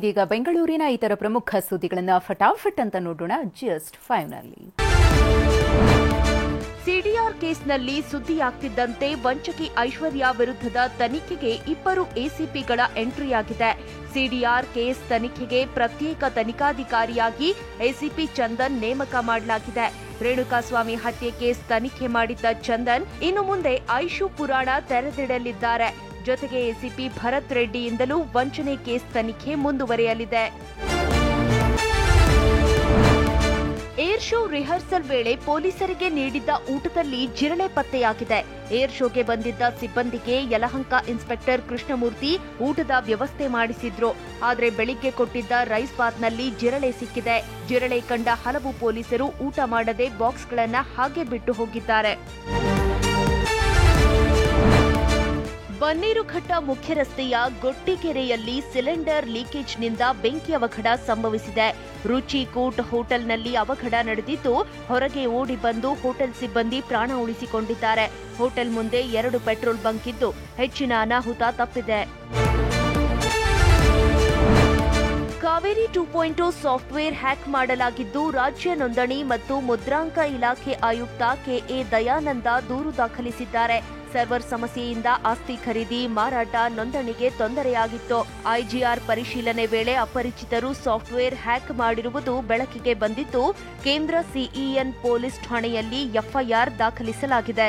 ಇದೀಗ ಬೆಂಗಳೂರಿನ ಇತರ ಪ್ರಮುಖ ಸುದ್ದಿಗಳನ್ನು ಫಟಾಫಟ್ ಅಂತ ನೋಡೋಣ ಜಸ್ಟ್ 5 ನಲ್ಲಿ. ಸಿಡಿಆರ್ ಕೇಸ್ನಲ್ಲಿ ಸುದ್ದಿಯಾಗ್ತಿದ್ದಂತೆ ವಂಚಕಿ ಐಶ್ವರ್ಯ ವಿರುದ್ಧದ ತನಿಖೆಗೆ 2 ಎಸಿಪಿಗಳ ಎಂಟ್ರಿಯಾಗಿದೆ. ಸಿಡಿಆರ್ ಕೇಸ್ ತನಿಖೆಗೆ ಪ್ರತ್ಯೇಕ ತನಿಖಾಧಿಕಾರಿಯಾಗಿ ಎಸಿಪಿ ಚಂದನ್ ನೇಮಕ ಮಾಡಲಾಗಿದೆ. ರೇಣುಕಾಸ್ವಾಮಿ ಹತ್ಯೆ ಕೇಸ್ ತನಿಖೆ ಮಾಡಿದ್ದ ಚಂದನ್ ಇನ್ನು ಮುಂದೆ ಐಶು ಪುರಾಣ ತೆರೆದಿಡಲಿದ್ದಾರೆ. ಜೊತೆಗೆ ಎಸಿಪಿ ಭರತ್ ರೆಡ್ಡಿಯಿಂದಲೂ ವಂಚನೆ ಕೇಸ್ ತನಿಖೆ ಮುಂದುವರೆಯಲಿದೆ. ಏರ್ ಶೋ ರಿಹರ್ಸಲ್ ವೇಳೆ ಪೊಲೀಸರಿಗೆ ನೀಡಿದ್ದ ಊಟದಲ್ಲಿ ಜಿರಳೆ ಪತ್ತೆಯಾಗಿದೆ. ಏರ್ ಶೋಗೆ ಬಂದಿದ್ದ ಸಿಬ್ಬಂದಿಗೆ ಯಲಹಂಕ ಇನ್ಸ್ಪೆಕ್ಟರ್ ಕೃಷ್ಣಮೂರ್ತಿ ಊಟದ ವ್ಯವಸ್ಥೆ ಮಾಡಿಸಿದ್ರು. ಆದರೆ ಬೆಳಿಗ್ಗೆ ಕೊಟ್ಟಿದ್ದ ರೈಸ್ ಬಾತ್ನಲ್ಲಿ ಜಿರಳೆ ಸಿಕ್ಕಿದೆ. ಜಿರಳೆ ಕಂಡ ಹಲವು ಪೊಲೀಸರು ಊಟ ಮಾಡದೆ ಬಾಕ್ಸ್ಗಳನ್ನು ಹಾಗೆ ಬಿಟ್ಟು ಹೋಗಿದ್ದಾರೆ. ಬನ್ನೇರುಘಟ್ಟ ಮುಖ್ಯ ರಸ್ತೆಯ ಗೊಟ್ಟಿಕೆರೆಯಲ್ಲಿ ಸಿಲಿಂಡರ್ ಲೀಕೇಜ್ನಿಂದ ಬೆಂಕಿ ಅವಘಡ ಸಂಭವಿಸಿದೆ. ರುಚಿ ಕೂಟ್ ಹೋಟೆಲ್ನಲ್ಲಿ ಅವಘಡ ನಡೆದಿದ್ದು, ಹೊರಗೆ ಓಡಿ ಬಂದು ಹೋಟೆಲ್ ಸಿಬ್ಬಂದಿ ಪ್ರಾಣ ಉಳಿಸಿಕೊಂಡಿದ್ದಾರೆ. ಹೋಟೆಲ್ ಮುಂದೆ 2 ಪೆಟ್ರೋಲ್ ಬಂಕ್ ಇದ್ದು ಹೆಚ್ಚಿನ ಅನಾಹುತ ತಪ್ಪಿದೆ. ಕಾವೇರಿ 2.0 ಸಾಫ್ಟ್ವೇರ್ ಹ್ಯಾಕ್ ಮಾಡಲಾಗಿದ್ದು, ರಾಜ್ಯ ನೋಂದಣಿ ಮತ್ತು ಮುದ್ರಾಂಕ ಇಲಾಖೆ ಆಯುಕ್ತ ಕೆಎ ದಯಾನಂದ ದೂರು ದಾಖಲಿಸಿದ್ದಾರೆ. ಸರ್ವರ್ ಸಮಸ್ಯೆಯಿಂದ ಆಸ್ತಿ ಖರೀದಿ, ಮಾರಾಟ, ನೋಂದಣಿಗೆ ತೊಂದರೆಯಾಗಿತ್ತು. ಐಜಿಆರ್ ಪರಿಶೀಲನೆ ವೇಳೆ ಅಪರಿಚಿತರು ಸಾಫ್ಟ್ವೇರ್ ಹ್ಯಾಕ್ ಮಾಡಿರುವುದು ಬೆಳಕಿಗೆ ಬಂದಿದ್ದು, ಕೇಂದ್ರ ಸಿಇಎನ್ ಪೊಲೀಸ್ ಠಾಣೆಯಲ್ಲಿ ಎಫ್ಐಆರ್ ದಾಖಲಿಸಲಾಗಿದೆ.